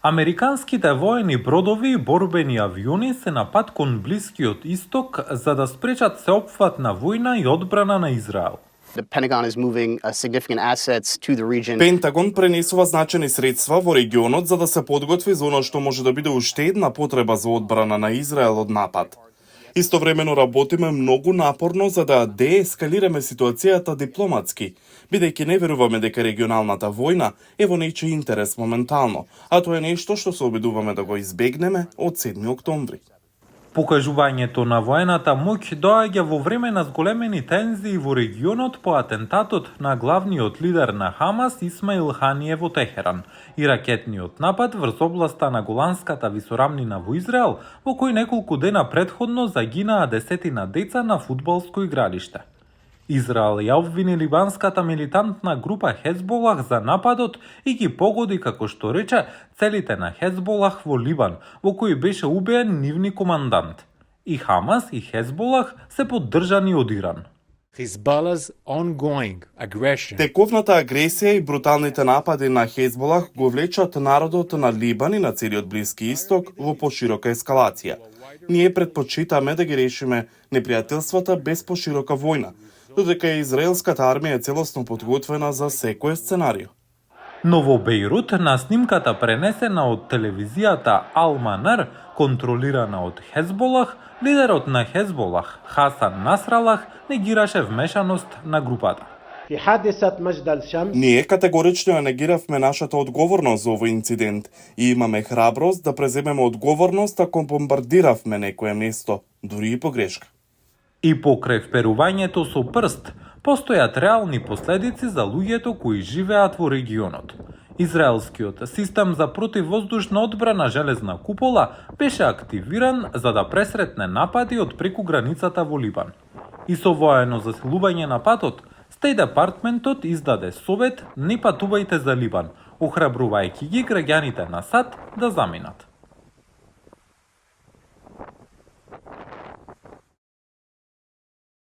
Американските воени бродови и борбени авиони се на пат кон Блискиот Исток за да спречат сеопфатна војна и одбрана на Израел. The Pentagon is moving significant assets to the region. Пентагон пренесува значени средства во регионот за да се подготви за оно што може да биде уште една потреба за одбрана на Израел од напад. Истовремено работиме многу напорно за да деескалираме ситуацијата дипломатски, бидејќи не веруваме дека регионалната војна е во нечи интерес моментално, а тоа е нешто што се обидуваме да го избегнеме од 7 октомври. Покажувањето на воената моќ доаѓа во време на зголемени тензии во регионот по атентатот на главниот лидер на Хамас Исмаил Хание во Техеран и ракетниот напад врз областа на Голанската висорамнина во Израел, во кој неколку дена претходно загинаа десетина деца на фудбалско игралиште. Израел ја обвини либанската милитантна група Хезболах за нападот и ги погоди, како што рече, целите на Хезболах во Либан, во кој беше убиен нивни командант. И Хамас и Хезболах се поддржани од Иран. Hezbollah's ongoing aggression. Тековната агресија и бруталните напади на Хезболах го влечат народот на Либан и на целиот Блиски Исток во поширока ескалација. Ние предпочитаме да ги решиме непријателствата без поширока војна, додека израелската армија е целосно подготвена за секој сценарио. Но во Бејрут, на снимката пренесена од телевизијата Ал-Манар, контролирана од Хезболах, лидерот на Хезболах, Хасан Насралах, негираше вмешаност на групата. Ние категорично ја негиравме нашата одговорност за овој инцидент и имаме храброст да преземеме одговорност ако бомбардиравме некое место, дури и погрешка. И покрај вперувањето со прст, постојат реални последици за луѓето кои живеат во регионот. Израелскиот систем за противвоздушна одбрана железна купола беше активиран за да пресретне напади од преку границата во Либан. И со воено засилување на патот, Стеј департментот издаде совет не патувајте за Либан, охрабрувајќи ги граѓаните на САД да заминат.